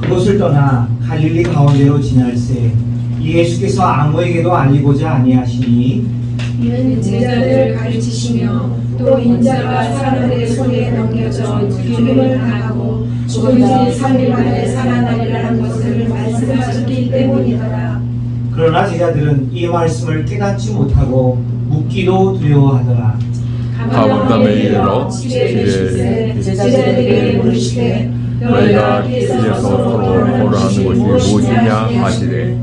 그곳을 떠나 갈릴리 가운데로 지날새 예수께서 아무에게도 알리고자 아니하시니 이는 제자들을 가르치시며 또 인자가 사람들의 손에 넘겨져 죽임을 당하고 죽은 지 3일 만에 살아나리라는 것을 말씀하셨기 때문이더라. 그러나 제자들은 이 말씀을 깨닫지 못하고 묻기도 두려워하더라. 가버나움에 이르러 집에 제자들에게 물으시되 너희가 길에서 서로 고라하는 것이 무엇이냐 하시되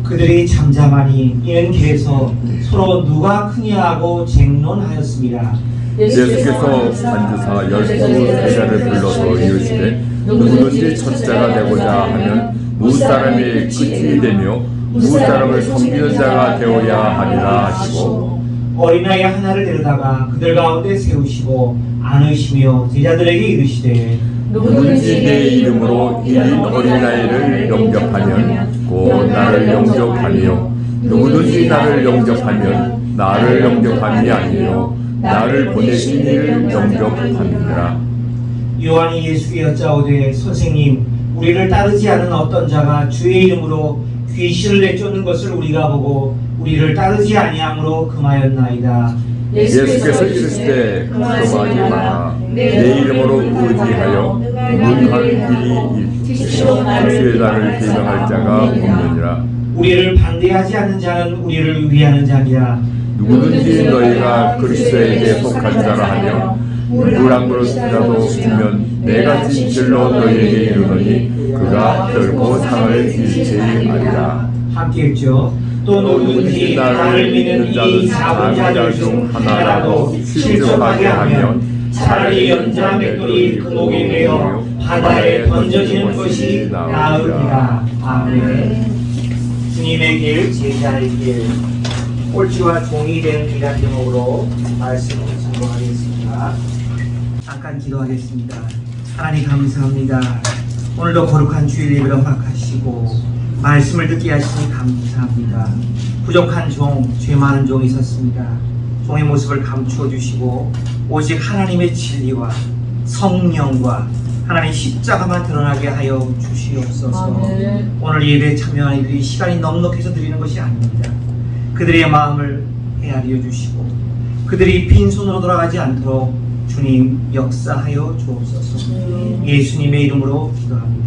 그들이 잠잠하니 이는 길에서 서로 누가 크냐 하고 쟁론하였습니다. 예수께서 반주사 12 제자를 불러서 이르시되 누구든지 첫자가 되고자 하면 무사람이 끝이 되며 무사람을 섬기는 자가 되어야 하리라 하시고 어린아이 하나를 데려다가 그들 가운데 세우시고 안으시며 제자들에게 이르시되 누구든지 내 이름으로 이 어린아이를 영접하면 곧 나를 영접하며 누구든지 나를 영접하면 나를 영접함이 아니요 나를 보내신 이를 영접함이니라. 요한이 예수께 여짜오되 선생님 우리를 따르지 않은 어떤 자가 주의 이름으로 귀신을 내쫓는 것을 우리가 보고 우리를 따르지 아니함으로 금하였나이다. 예수께서 이르시되 금하지 마라. 내 이름으로 의지하여 문한 길이 주의 나를 비명할 자가 없느니라. 우리를 반대하지 않는 자는 우리를 위하는 자니라. 누구든지 너희가 그리스도에게 속한 자라 하며 물한 그릇이라도 주면 내가 진실로 너희에게 이르노니 그가 결코 상을 잃지 아니라. 함께 했죠. 또 누구든지 나를 믿는 이 작은 자들 중 하나라도 실족하게 하면 차라리 연장 맷돌이 그 목에 매어 바다에 던져지는 것이 나으리라. 아멘. 주님의 길, 제자의 길, 꼴찌와 종이 된 길이라는 제목으로 말씀을 증거하겠습니다. 잠깐 기도하겠습니다. 하나님 감사합니다. 오늘도 거룩한 주일 예배를 허락하시고 말씀을 듣게 하시니 감사합니다. 부족한 종, 죄 많은 종이 있었습니다. 종의 모습을 감추어 주시고 오직 하나님의 진리와 성령과 하나님 십자가만 드러나게 하여 주시옵소서. 오늘 예배에 참여한 이들이 시간이 넉넉해서 드리는 것이 아닙니다. 그들의 마음을 헤아려 주시고 그들이 빈손으로 돌아가지 않도록 주님 역사하여 주옵소서. 예수님의 이름으로 기도합니다.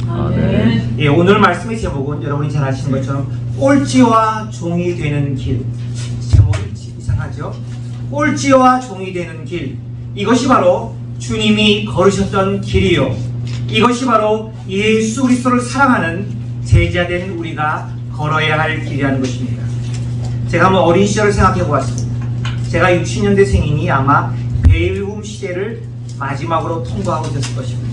아멘. 예, 오늘 말씀의 제목은 여러분이 잘 아시는 것처럼 꼴찌와 종이 되는 길. 제목이 이상하죠? 꼴찌와 종이 되는 길. 이것이 바로 주님이 걸으셨던 길이요, 이것이 바로 예수 그리스도를 사랑하는 제자된 우리가 걸어야 할 길이라는 것입니다. 제가 한번 어린 시절을 생각해 보았습니다. 제가 60년대생이니 아마 베이비붐 시대를 마지막으로 통과하고 있었을 것입니다.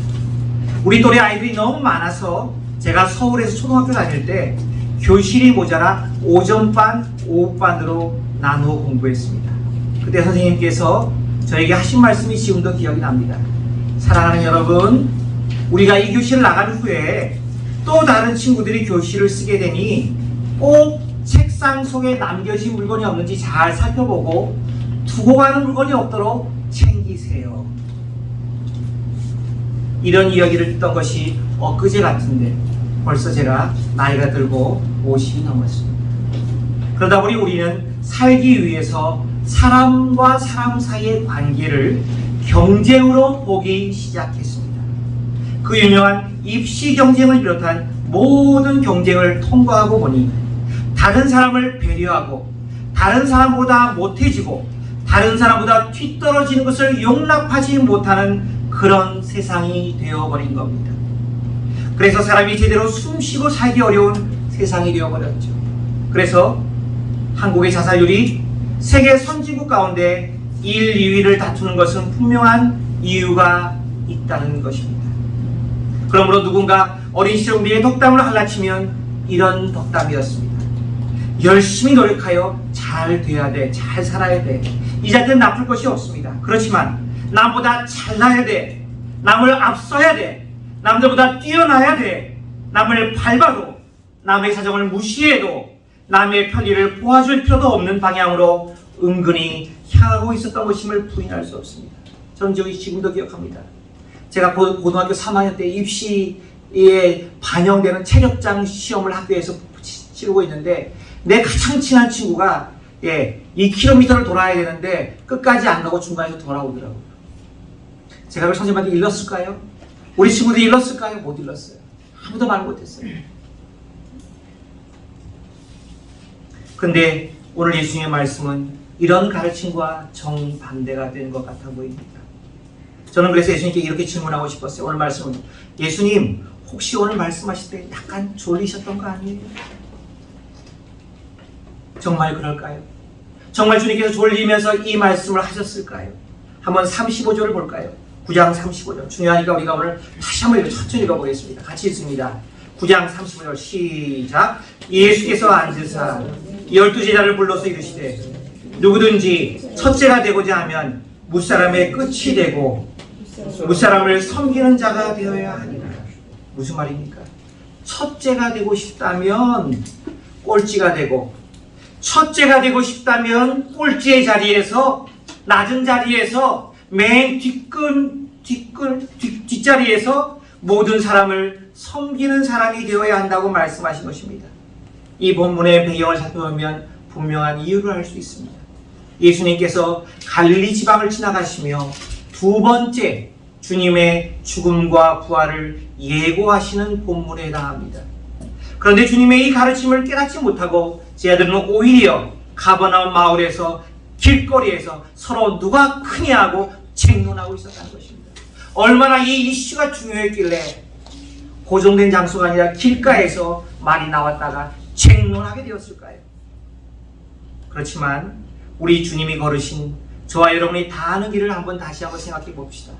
우리 또래 아이들이 너무 많아서 제가 서울에서 초등학교 다닐 때 교실이 모자라 오전반, 오후반으로 나누어 공부했습니다. 그때 선생님께서 저에게 하신 말씀이 지금도 기억이 납니다. 사랑하는 여러분, 우리가 이 교실을 나간 후에 또 다른 친구들이 교실을 쓰게 되니 꼭 책상 속에 남겨진 물건이 없는지 잘 살펴보고 두고 가는 물건이 없도록 챙기세요. 이런 이야기를 듣던 것이 엊그제 같은데 벌써 제가 나이가 들고 50이 넘었습니다. 그러다 보니 우리는 살기 위해서 사람과 사람 사이의 관계를 경쟁으로 보기 시작했습니다. 그 유명한 입시 경쟁을 비롯한 모든 경쟁을 통과하고 보니 다른 사람을 배려하고 다른 사람보다 못해지고 다른 사람보다 뒤떨어지는 것을 용납하지 못하는 그런 세상이 되어버린 겁니다. 그래서 사람이 제대로 숨쉬고 살기 어려운 세상이 되어버렸죠. 그래서 한국의 자살률이 세계 선진국 가운데 1, 2위를 다투는 것은 분명한 이유가 있다는 것입니다. 그러므로 누군가 어린 시절 우리의 덕담을 할라치면 이런 덕담이었습니다. 열심히 노력하여 잘 돼야 돼, 잘 살아야 돼. 이 자들은 나쁠 것이 없습니다. 그렇지만 남보다 잘나야 돼, 남을 앞서야 돼, 남들보다 뛰어나야 돼, 남을 밟아도 남의 사정을 무시해도 남의 편의를 도와줄 필요도 없는 방향으로 은근히 향하고 있었던 것임을 부인할 수 없습니다. 저는 지금도 기억합니다. 제가 고등학교 3학년 때 입시에 반영되는 체력장 시험을 학교에서 치르고 있는데 내 가장 친한 친구가 2km를 돌아야 되는데 끝까지 안 가고 중간에서 돌아오더라고요. 제가 그 선생님한테 일렀을까요? 우리 친구들이 일렀을까요? 못 일렀어요. 아무도 말 못했어요. 근데 오늘 예수님의 말씀은 이런 가르침과 정반대가 된 것 같아 보입니다. 저는 그래서 예수님께 이렇게 질문하고 싶었어요. 오늘 말씀은 예수님 혹시 오늘 말씀하실 때 약간 졸리셨던 거 아니에요? 정말 그럴까요? 정말 주님께서 졸리면서 이 말씀을 하셨을까요? 한번 35절을 볼까요? 9장 35절. 중요하니까 우리가 오늘 다시 한번 천천히 읽어보겠습니다. 같이 읽습니다. 9장 35절 시작. 예수께서 앉으사 12제자를 불러서 이르시되 누구든지 첫째가 되고자 하면 무사람의 끝이 되고 무사람을 섬기는 자가 되어야 하니라. 무슨 말입니까? 첫째가 되고 싶다면 꼴찌가 되고, 첫째가 되고 싶다면 꼴찌의 자리에서, 낮은 자리에서, 맨 뒷자리에서 모든 사람을 섬기는 사람이 되어야 한다고 말씀하신 것입니다. 이 본문의 배경을 살펴보면 분명한 이유를 알 수 있습니다. 예수님께서 갈릴리 지방을 지나가시며 두 번째 주님의 죽음과 부활을 예고하시는 본문에 해당합니다. 그런데 주님의 이 가르침을 깨닫지 못하고 제자들은 오히려 가버나움 마을에서 길거리에서 서로 누가 크냐 하고 책론하고 있었다는 것입니다. 얼마나 이 이슈가 중요했길래 고정된 장소가 아니라 길가에서 말이 나왔다가 책론하게 되었을까요? 그렇지만 우리 주님이 걸으신 저와 여러분이 다 아는 길을 다시 한번 생각해 봅시다.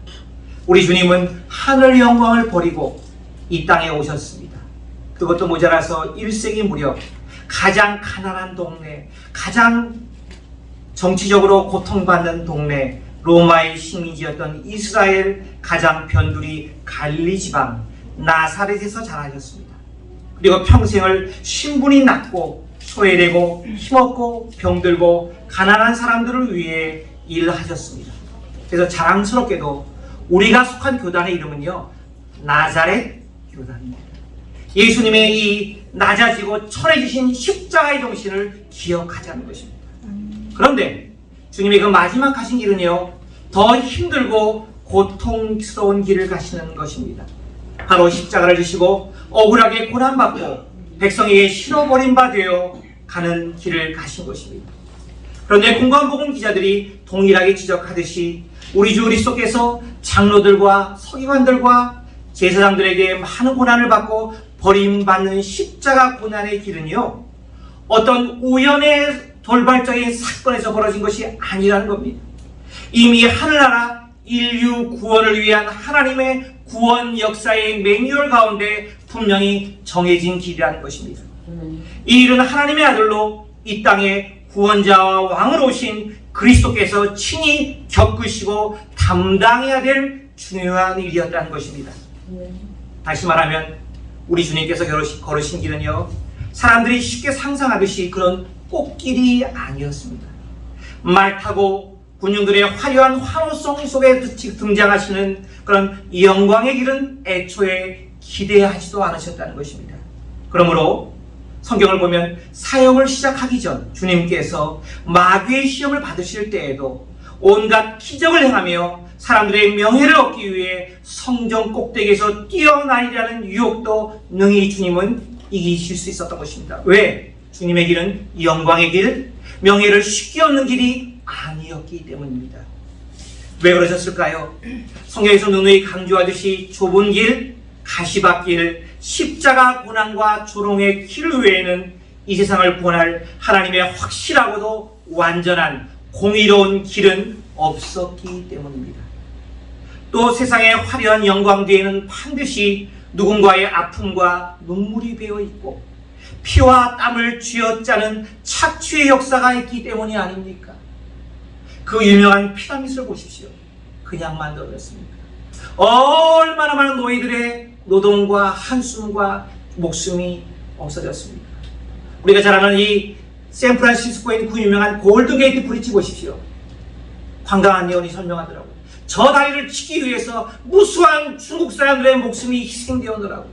우리 주님은 하늘 영광을 버리고 이 땅에 오셨습니다. 그것도 모자라서 1세기 무렵 가장 가난한 동네, 가장 정치적으로 고통받는 동네, 로마의 식민지였던 이스라엘 가장 변두리 갈릴리 지방 나사렛에서 자라셨습니다. 그리고 평생을 신분이 낮고 소외되고 힘없고 병들고 가난한 사람들을 위해 일하셨습니다. 그래서 자랑스럽게도 우리가 속한 교단의 이름은요, 나자렛 교단입니다. 예수님의 이 낮아지고 천해지신 십자가의 정신을 기억하자는 것입니다. 그런데 주님이 그 마지막 가신 길은요, 더 힘들고 고통스러운 길을 가시는 것입니다. 바로 십자가를 지시고 억울하게 고난받고 백성에게 실어버린 바 되어 가는 길을 가신 것입니다. 그런데 공관복음 기자들이 동일하게 지적하듯이 우리 주 그리스도께서 장로들과 서기관들과 제사장들에게 많은 고난을 받고 버림받는 십자가 고난의 길은요, 어떤 우연의 돌발적인 사건에서 벌어진 것이 아니라는 겁니다. 이미 하늘나라 인류 구원을 위한 하나님의 구원 역사의 매뉴얼 가운데 분명히 정해진 길이라는 것입니다. 이 일은 하나님의 아들로 이 땅에 구원자와 왕으로 오신 그리스도께서 친히 겪으시고 담당해야 될 중요한 일이었다는 것입니다. 다시 말하면 우리 주님께서 걸으신 길은요, 사람들이 쉽게 상상하듯이 그런 꽃길이 아니었습니다. 말 타고 군중들의 화려한 환호성 속에 등장하시는 그런 영광의 길은 애초에 기대하지도 않으셨다는 것입니다. 그러므로 성경을 보면 사역을 시작하기 전 주님께서 마귀의 시험을 받으실 때에도 온갖 기적을 행하며 사람들의 명예를 얻기 위해 성전 꼭대기에서 뛰어나리라는 유혹도 능히 주님은 이기실 수 있었던 것입니다. 왜? 주님의 길은 영광의 길, 명예를 쉽게 얻는 길이 아니었기 때문입니다. 왜 그러셨을까요? 성경에서 누누이 강조하듯이 좁은 길, 가시밭길, 십자가 고난과 조롱의 길 외에는 이 세상을 구원할 하나님의 확실하고도 완전한 공의로운 길은 없었기 때문입니다. 또 세상의 화려한 영광 뒤에는 반드시 누군가의 아픔과 눈물이 배어 있고 피와 땀을 쥐어짜는 착취의 역사가 있기 때문이 아닙니까? 그 유명한 피라밋을 보십시오. 그냥 만들어졌습니다. 얼마나 많은 노예들의 노동과 한숨과 목숨이 없어졌습니다. 우리가 잘 아는 이 샌프란시스코에 있는 그 유명한 골든게이트 브릿지 보십시오. 관광한 예언이 설명하더라고요. 저 다리를 치기 위해서 무수한 중국 사람들의 목숨이 희생되었더라고요.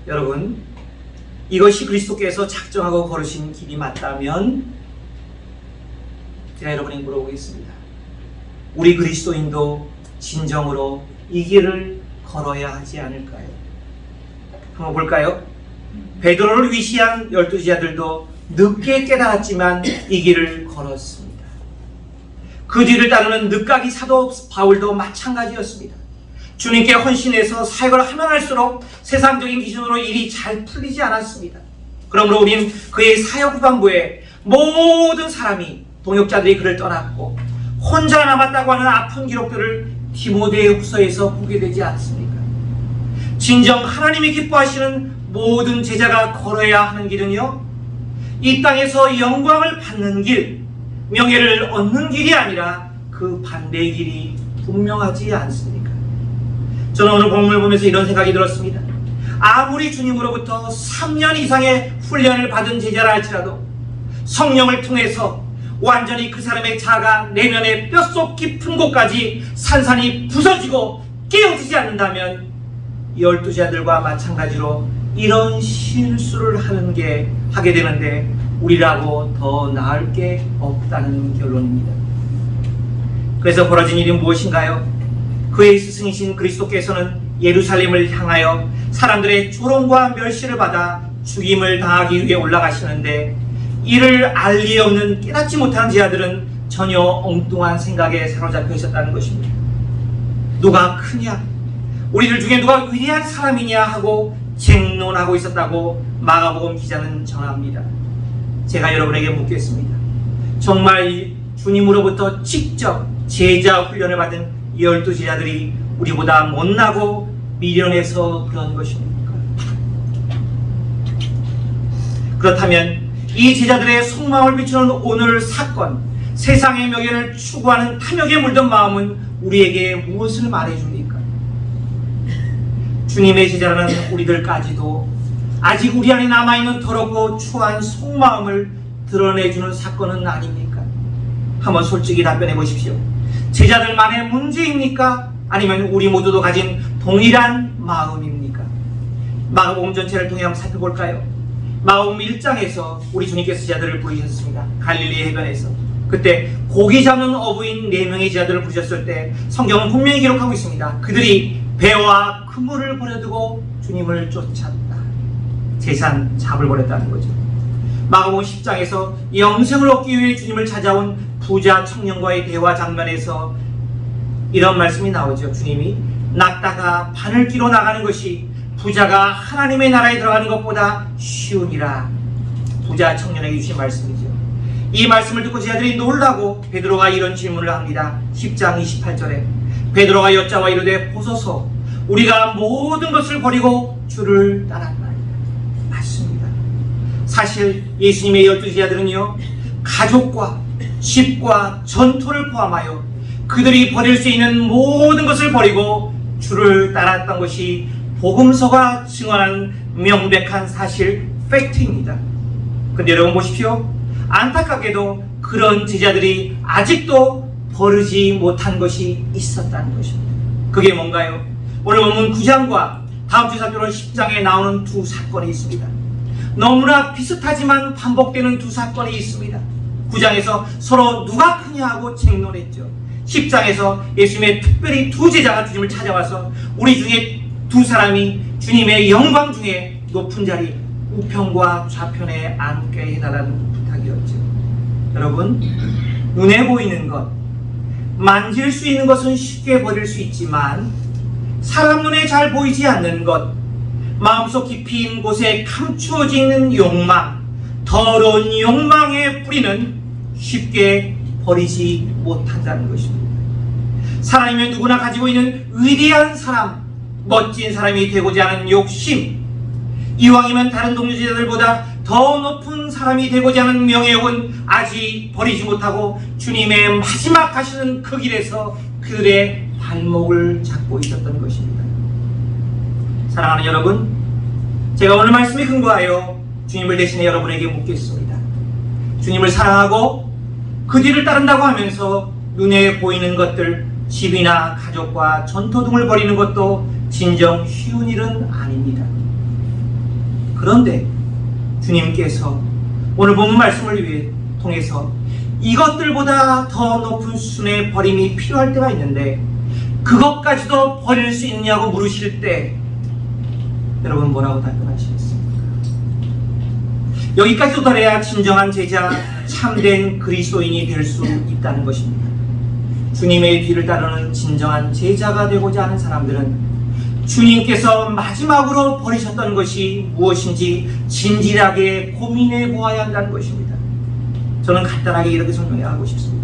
여러분, 이것이 그리스도께서 작정하고 걸으신 길이 맞다면 제가 여러분에게 물어보겠습니다. 우리 그리스도인도 진정으로 이 길을 걸어야 하지 않을까요? 한번 볼까요? 베드로를 위시한 12제자들도 늦게 깨달았지만 이 길을 걸었습니다. 그 뒤를 따르는 늦가기 사도 바울도 마찬가지였습니다. 주님께 헌신해서 사역을 하면 할수록 세상적인 기준으로 일이 잘 풀리지 않았습니다. 그러므로 우리는 그의 사역 후반부에 모든 사람이 동역자들이 그를 떠났고 혼자 남았다고 하는 아픈 기록들을 디모데 후서에서 보게 되지 않습니까? 진정 하나님이 기뻐하시는 모든 제자가 걸어야 하는 길은요, 이 땅에서 영광을 받는 길, 명예를 얻는 길이 아니라 그 반대의 길이 분명하지 않습니까? 저는 오늘 본문을 보면서 이런 생각이 들었습니다. 아무리 주님으로부터 3년 이상의 훈련을 받은 제자라 할지라도 성령을 통해서 완전히 그 사람의 자아가 내면의 뼛속 깊은 곳까지 산산이 부서지고 깨어지지 않는다면 12제자들과 마찬가지로 이런 실수를 하게 되는데 우리라고 더 나을 게 없다는 결론입니다. 그래서 벌어진 일이 무엇인가요? 그의 스승이신 그리스도께서는 예루살렘을 향하여 사람들의 조롱과 멸시를 받아 죽임을 당하기 위해 올라가시는데 이를 알 리 없는 깨닫지 못하는 제자들은 전혀 엉뚱한 생각에 사로잡혀 있었다는 것입니다. 누가 크냐? 우리들 중에 누가 위대한 사람이냐 하고 쟁론하고 있었다고 마가복음 기자는 전합니다. 제가 여러분에게 묻겠습니다. 정말 주님으로부터 직접 제자 훈련을 받은 12제자들이 우리보다 못나고 미련해서 그런 것입니까? 그렇다면 이 제자들의 속마음을 비추는 오늘 사건, 세상의 명예를 추구하는 탐욕에 물든 마음은 우리에게 무엇을 말해줍니까? 주님의 제자라는 우리들까지도 아직 우리 안에 남아있는 더럽고 추한 속마음을 드러내주는 사건은 아닙니까? 한번 솔직히 답변해 보십시오. 제자들만의 문제입니까? 아니면 우리 모두도 가진 동일한 마음입니까? 마가복음 전체를 통해 한번 살펴볼까요? 마가복음 1장에서 우리 주님께서 제자들을 부르셨습니다. 갈릴리 해변에서. 그때 고기 잡는 어부인 4명의 제자들을 부르셨을 때 성경은 분명히 기록하고 있습니다. 그들이 배와 그물을 버려두고 주님을 쫓았다. 재산 잡을 버렸다는 거죠. 마가복음 10장에서 영생을 얻기 위해 주님을 찾아온 부자 청년과의 대화 장면에서 이런 말씀이 나오죠. 주님이 낙타가 바늘기로 나가는 것이 부자가 하나님의 나라에 들어가는 것보다 쉬우니라. 부자 청년에게 주신 말씀이죠. 이 말씀을 듣고 제자들이 놀라고 베드로가 이런 질문을 합니다. 10장 28절에 베드로가 여짜와 이르되 보소서 우리가 모든 것을 버리고 주를 따랐나이다. 맞습니다. 사실 예수님의 12 제자들은요, 가족과 집과 전토를 포함하여 그들이 버릴 수 있는 모든 것을 버리고 주를 따랐던 것이 복음서가 증언하는 명백한 사실, 팩트입니다. 근데 여러분 보십시오. 안타깝게도 그런 제자들이 아직도 버리지 못한 것이 있었다는 것입니다. 그게 뭔가요? 오늘 본문 9장과 다음 주 살펴볼 10장에 나오는 두 사건이 있습니다. 너무나 비슷하지만 반복되는 두 사건이 있습니다. 9장에서 서로 누가 크냐 하고 쟁론했죠. 10장에서 예수님의 특별히 두 제자가 주님을 찾아와서 우리 중에 두 사람이 주님의 영광 중에 높은 자리 우편과 좌편에 앉게 해달라는 부탁이었죠. 여러분, 눈에 보이는 것, 만질 수 있는 것은 쉽게 버릴 수 있지만 사람 눈에 잘 보이지 않는 것, 마음속 깊이 있는 곳에 감추어져 있는 욕망, 더러운 욕망의 뿌리는 쉽게 버리지 못한다는 것입니다. 사람이면 누구나 가지고 있는 위대한 사람, 멋진 사람이 되고자 하는 욕심, 이왕이면 다른 동료 제자들보다 더 높은 사람이 되고자 하는 명예욕은 아직 버리지 못하고 주님의 마지막 가시는 그 길에서 그들의 발목을 잡고 있었던 것입니다. 사랑하는 여러분, 제가 오늘 말씀에 근거하여 주님을 대신해 여러분에게 묻겠습니다. 주님을 사랑하고 그 뒤를 따른다고 하면서 눈에 보이는 것들, 집이나 가족과 전토 등을 버리는 것도 진정 쉬운 일은 아닙니다. 그런데 주님께서 오늘 본문 말씀을 통해서 이것들보다 더 높은 수준의 버림이 필요할 때가 있는데 그것까지도 버릴 수 있냐고 물으실 때 여러분 뭐라고 답변하시겠습니까? 여기까지 도달해야 진정한 제자, 참된 그리스도인이 될 수 있다는 것입니다. 주님의 뒤를 따르는 진정한 제자가 되고자 하는 사람들은 주님께서 마지막으로 버리셨던 것이 무엇인지 진지하게 고민해 보아야 한다는 것입니다. 저는 간단하게 이렇게 설명하고 싶습니다.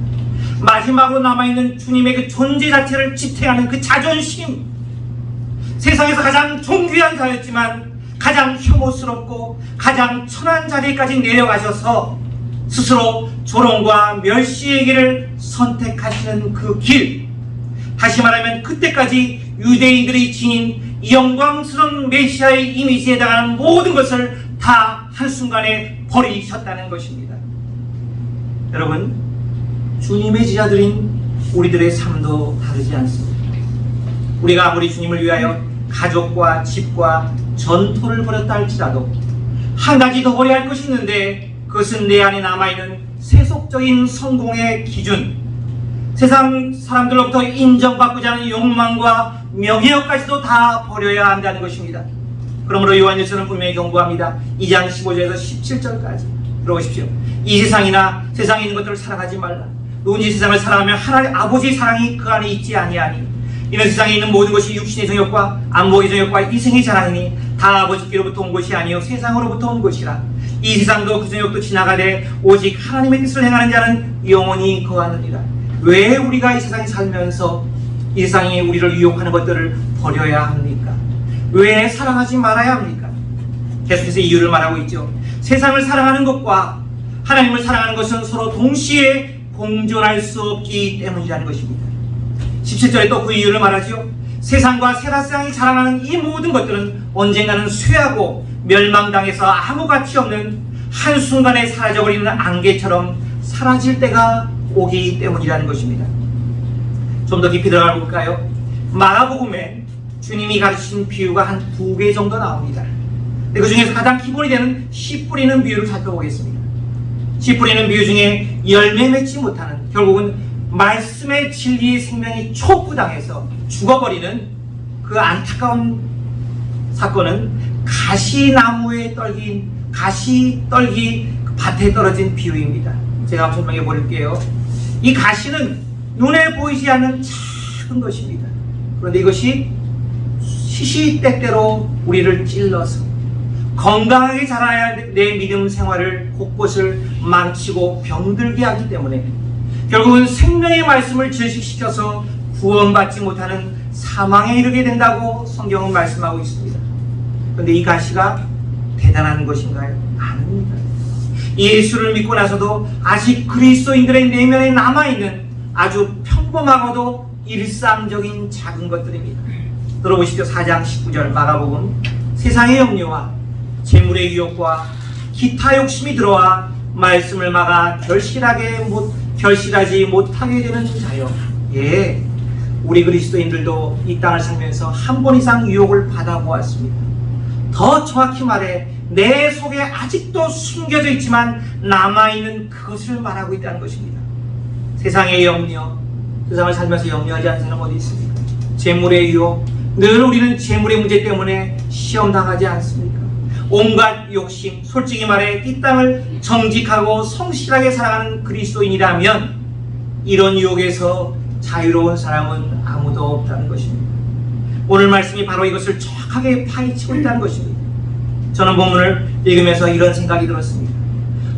마지막으로 남아있는 주님의 그 존재 자체를 지탱하는 그 자존심, 세상에서 가장 존귀한 자였지만 가장 혐오스럽고 가장 천한 자리까지 내려가셔서 스스로 조롱과 멸시의 길을 선택하시는 그 길, 다시 말하면 그때까지 유대인들이 지닌 영광스러운 메시아의 이미지에 해당하는 모든 것을 다 한순간에 버리셨다는 것입니다. 여러분, 주님의 제자들인 우리들의 삶도 다르지 않습니다. 우리가 아무리 주님을 위하여 가족과 집과 전토를 벌였다 할지라도 한 가지 더 버려야 할 것이 있는데 그것은 내 안에 남아있는 세속적인 성공의 기준, 세상 사람들로부터 인정받고자 하는 욕망과 명예욕까지도 다 버려야 한다는 것입니다. 그러므로 요한일서는 분명히 경고합니다. 2장 15절에서 17절까지 들어보십시오. 이 세상이나 세상에 있는 것들을 사랑하지 말라. 누군지 세상을 사랑하면 하나님 아버지의 사랑이 그 안에 있지 아니하니 이는 세상에 있는 모든 것이 육신의 정욕과 안목의 정욕과 이생의 자랑이니 다 아버지께로부터 온 것이 아니요 세상으로부터 온 것이라. 이 세상도 그 정욕도 지나가되 오직 하나님의 뜻을 행하는 자는 영원히 거하느니라. 왜 우리가 이 세상에 살면서 이 세상이 우리를 유혹하는 것들을 버려야 합니까? 왜 사랑하지 말아야 합니까? 계속해서 이유를 말하고 있죠. 세상을 사랑하는 것과 하나님을 사랑하는 것은 서로 동시에 공존할 수 없기 때문이라는 것입니다. 17절에 또 그 이유를 말하죠. 세상과 세상이 자랑하는 이 모든 것들은 언젠가는 쇠하고 멸망당해서 아무 가치 없는 한순간에 사라져버리는 안개처럼 사라질 때가 오기 때문이라는 것입니다. 좀 더 깊이 들어가 볼까요? 마가복음에 주님이 가르치신 비유가 한 2개 정도 나옵니다. 그 중에서 가장 기본이 되는 씨 뿌리는 비유를 살펴보겠습니다. 씨 뿌리는 비유 중에 열매 맺지 못하는, 결국은 말씀의 진리의 생명이 촉구당해서 죽어버리는 그 안타까운 사건은 가시나무에 떨긴, 가시떨기 밭에 떨어진 비유입니다. 제가 한번 설명해 볼게요. 이 가시는 눈에 보이지 않는 작은 것입니다. 그런데 이것이 시시때때로 우리를 찔러서 건강하게 자라야 할 내 믿음 생활을 곳곳을 망치고 병들게 하기 때문에 결국은 생명의 말씀을 질식시켜서 구원받지 못하는 사망에 이르게 된다고 성경은 말씀하고 있습니다. 그런데 이 가시가 대단한 것인가요? 아닙니다. 예수를 믿고 나서도 아직 그리스도인들의 내면에 남아있는 아주 평범하고도 일상적인 작은 것들입니다. 들어보십시오. 4장 19절 마가복음. 세상의 염려와 재물의 유혹과 기타 욕심이 들어와 말씀을 막아 결실하지 못하게 되는 자여. 예, 우리 그리스도인들도 이 땅을 살면서 한 번 이상 유혹을 받아보았습니다. 더 정확히 말해 내 속에 아직도 숨겨져 있지만 남아있는 그것을 말하고 있다는 것입니다. 세상의 염려, 세상을 살면서 염려하지 않는 사람 어디 있습니까? 재물의 유혹, 늘 우리는 재물의 문제 때문에 시험당하지 않습니까? 온갖 욕심, 솔직히 말해 이 땅을 정직하고 성실하게 살아가는 그리스도인이라면 이런 유혹에서 자유로운 사람은 아무도 없다는 것입니다. 오늘 말씀이 바로 이것을 정확하게 파헤치고 있다는 것입니다. 저는 본문을 읽으면서 이런 생각이 들었습니다.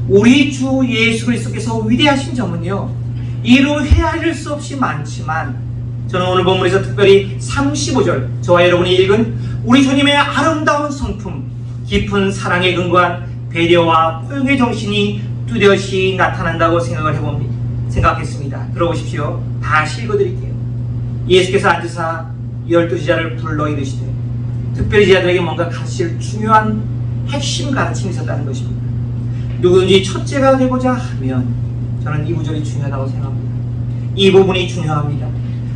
우리 주 예수 그리스도께서 위대하신 점은요, 이루 헤아릴 수 없이 많지만 저는 오늘 본문에서 특별히 35절, 저와 여러분이 읽은 우리 주님의 아름다운 성품, 깊은 사랑에 근거한 배려와 포용의 정신이 뚜렷이 나타난다고 생각했습니다. 들어보십시오. 다시 읽어드릴게요. 예수께서 앉으사 12제자를 불러 이르시되 특별히 제자들에게 뭔가 가르칠 중요한 핵심 가르침이 있었다는 것입니다. 누구든지 첫째가 되고자 하면, 저는 이 구절이 중요하다고 생각합니다. 이 부분이 중요합니다.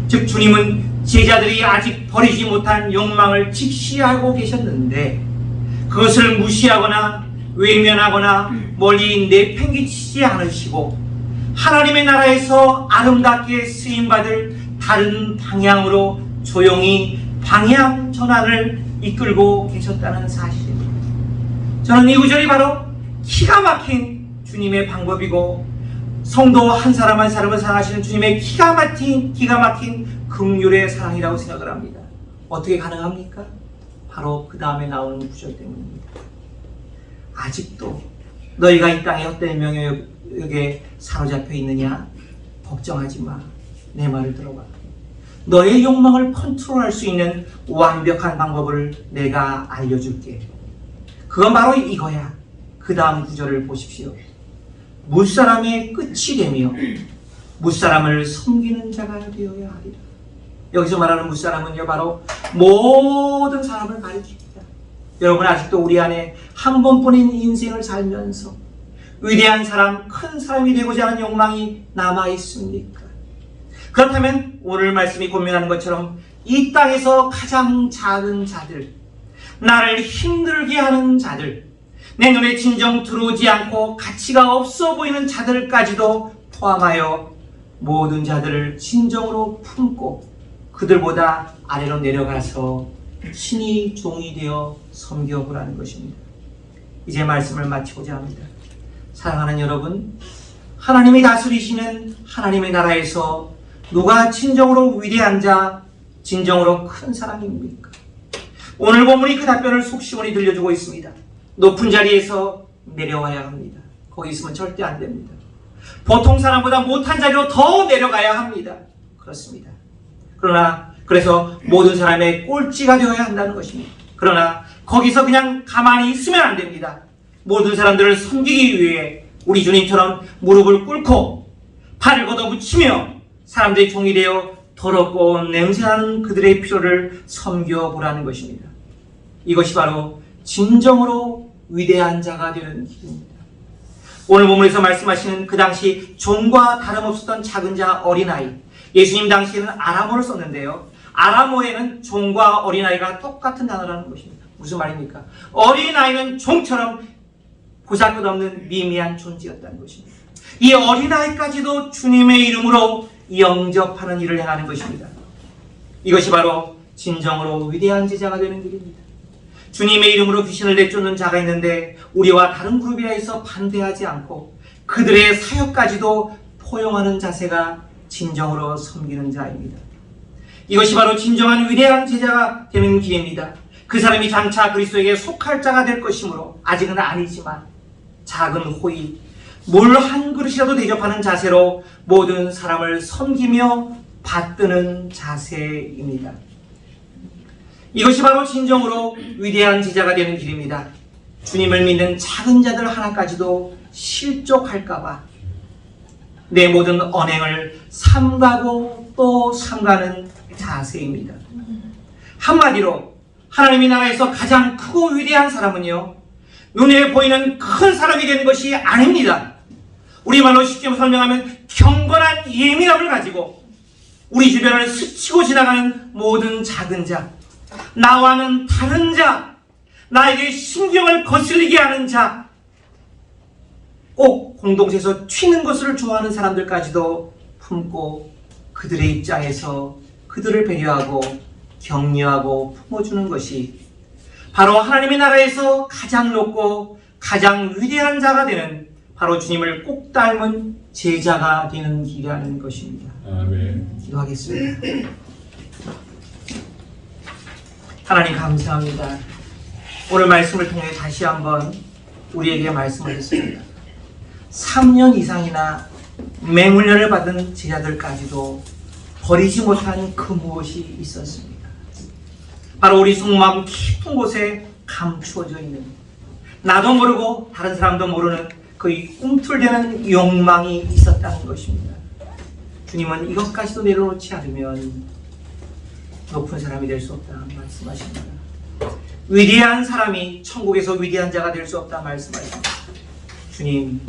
즉 주님은 제자들이 아직 버리지 못한 욕망을 직시하고 계셨는데 그것을 무시하거나 외면하거나 멀리 내팽개치지 않으시고 하나님의 나라에서 아름답게 쓰임받을 다른 방향으로 조용히 방향 전환을 이끌고 계셨다는 사실입니다. 저는 이 구절이 바로 기가 막힌 주님의 방법이고 성도 한 사람 한 사람을 사랑하시는 주님의 기가 막힌 긍휼의 사랑이라고 생각을 합니다. 어떻게 가능합니까? 바로 그 다음에 나오는 구절 때문입니다. 아직도 너희가 이 땅의 헛된 명예욕에 사로잡혀 있느냐? 걱정하지 마. 내 말을 들어봐. 너의 욕망을 컨트롤할 수 있는 완벽한 방법을 내가 알려줄게. 그건 바로 이거야. 그 다음 구절을 보십시오. 무사람의 끝이 되며 무사람을 섬기는 자가 되어야 하리라. 여기서 말하는 무사람은요, 바로 모든 사람을 가리킵니다. 여러분, 아직도 우리 안에 한 번뿐인 인생을 살면서 위대한 사람, 큰 사람이 되고자 하는 욕망이 남아 있습니까? 그렇다면 오늘 말씀이 고민하는 것처럼 이 땅에서 가장 작은 자들, 나를 힘들게 하는 자들, 내 눈에 진정 들어오지 않고 가치가 없어 보이는 자들까지도 포함하여 모든 자들을 진정으로 품고 그들보다 아래로 내려가서 신이 종이 되어 섬겨보라는 것입니다. 이제 말씀을 마치고자 합니다. 사랑하는 여러분, 하나님이 다스리시는 하나님의 나라에서 누가 진정으로 위대한 자, 진정으로 큰 사람입니까? 오늘 본문이 그 답변을 속시원히 들려주고 있습니다. 높은 자리에서 내려와야 합니다. 거기 있으면 절대 안 됩니다. 보통 사람보다 못한 자리로 더 내려가야 합니다. 그렇습니다. 그래서 모든 사람의 꼴찌가 되어야 한다는 것입니다. 그러나 거기서 그냥 가만히 있으면 안 됩니다. 모든 사람들을 섬기기 위해 우리 주님처럼 무릎을 꿇고 발을 걷어붙이며 사람들의 종이 되어 더럽고 냄새나는 그들의 필요를 섬겨보라는 것입니다. 이것이 바로 진정으로 위대한 자가 되는 길입니다. 오늘 본문에서 말씀하시는 그 당시 종과 다름없었던 작은 자 어린아이, 예수님 당시에는 아람어를 썼는데요, 아람어에는 종과 어린아이가 똑같은 단어라는 것입니다. 무슨 말입니까? 어린아이는 종처럼 보잘것없는 미미한 존재였다는 것입니다. 이 어린아이까지도 주님의 이름으로 영접하는 일을 행하는 것입니다. 이것이 바로 진정으로 위대한 제자가 되는 길입니다. 주님의 이름으로 귀신을 내쫓는 자가 있는데 우리와 다른 그룹이라 해서 반대하지 않고 그들의 사역까지도 포용하는 자세가 진정으로 섬기는 자입니다. 이것이 바로 진정한 위대한 제자가 되는 길입니다. 그 사람이 장차 그리스도에게 속할 자가 될 것이므로 아직은 아니지만 작은 호의, 물 한 그릇이라도 대접하는 자세로 모든 사람을 섬기며 받드는 자세입니다. 이것이 바로 진정으로 위대한 제자가 되는 길입니다. 주님을 믿는 작은 자들 하나까지도 실족할까봐 내 모든 언행을 삼가고 또 삼가는 자세입니다. 한마디로 하나님의 나라에서 가장 크고 위대한 사람은요, 눈에 보이는 큰 사람이 되는 것이 아닙니다. 우리말로 쉽게 설명하면 경건한 예민함을 가지고 우리 주변을 스치고 지나가는 모든 작은 자, 나와는 다른 자, 나에게 신경을 거슬리게 하는 자, 꼭 공동체에서 튀는 것을 좋아하는 사람들까지도 품고 그들의 입장에서 그들을 배려하고 격려하고 품어주는 것이 바로 하나님의 나라에서 가장 높고 가장 위대한 자가 되는 바로 주님을 꼭 닮은 제자가 되는 길이라는 것입니다. 아멘. 기도하겠습니다. 하나님 감사합니다. 오늘 말씀을 통해 다시 한번 우리에게 말씀을 했습니다. 3년 이상이나 맹훈련을 받은 제자들까지도 버리지 못한 그 무엇이 있었습니다. 바로 우리 속마음 깊은 곳에 감추어져 있는, 나도 모르고 다른 사람도 모르는 그 꿈틀대는 욕망이 있었다는 것입니다. 주님은 이것까지도 내려놓지 않으면 높은 사람이 될 수 없다 말씀하십니다. 위대한 사람이 천국에서 위대한 자가 될 수 없다 말씀하십니다. 주님,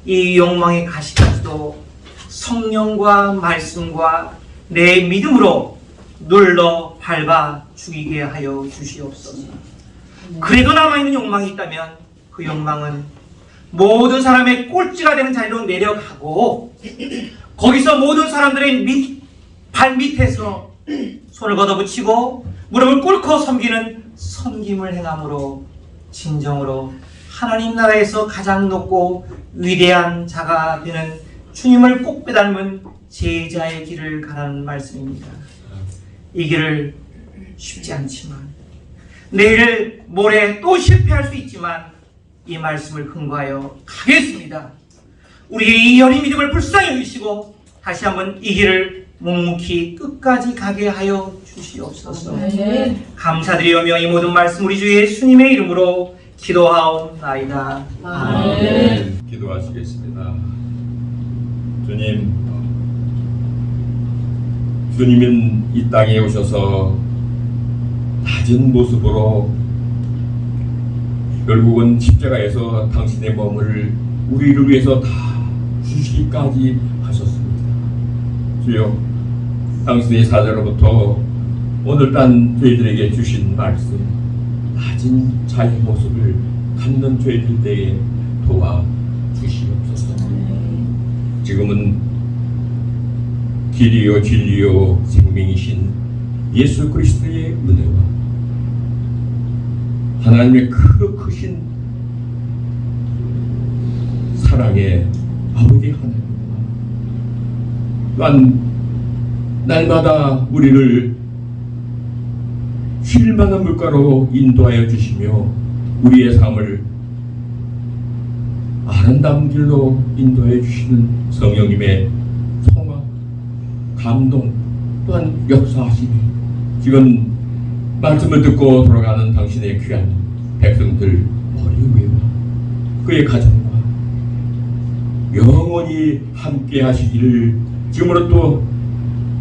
이 욕망의 가시까지도 성령과 말씀과 내 믿음으로 눌러 밟아 죽이게 하여 주시옵소서. 그래도 남아있는 욕망이 있다면 그 욕망은 모든 사람의 꼴찌가 되는 자리로 내려가고 거기서 모든 사람들의 발 밑에서 손을 걷어붙이고 무릎을 꿇고 섬기는 섬김을 행함으로 진정으로 하나님 나라에서 가장 높고 위대한 자가 되는 주님을 꼭 빼닮은 제자의 길을 가라는 말씀입니다. 이 길을 쉽지 않지만 내일 모레 또 실패할 수 있지만 이 말씀을 근거하여 가겠습니다. 우리의 이 어린 믿음을 불쌍히 여기시고 다시 한번 이 길을 묵묵히 끝까지 가게 하여 주시옵소서. 감사드리오며 이 모든 말씀 우리 주 예수님의 이름으로 기도하옵나이다. 아멘. 기도하시겠습니다. 주님은 이 땅에 오셔서 낮은 모습으로 결국은 십자가에서 당신의 몸을 우리를 위해서 다 주시기까지 하셨습니다. 주여, 당신의 사자로부터 오늘 딴 저희들에게 주신 말씀, 낮은 자의 모습을 갖는 저희들 때에 도와 주시옵소서. 지금은 길이요 진리요 생명이신 예수 그리스도의 은혜와 하나님의 크신 사랑의 아버지 하나님과 또한 날마다 우리를 쉴만한 물가로 인도하여 주시며 우리의 삶을 아름다운 길로 인도해 주시는 성령님의 성화, 감동 또한 역사하시니 지금 말씀을 듣고 돌아가는 당신의 귀한 백성들 머리 위와 그의 가정과 영원히 함께 하시기를 지금으로 또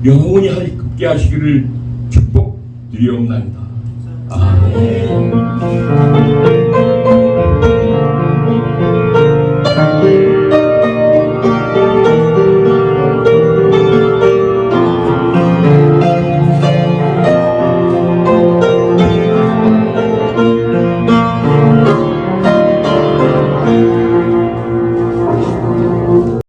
영원히 함께 하시기를 축복드리옵나이다. 아멘.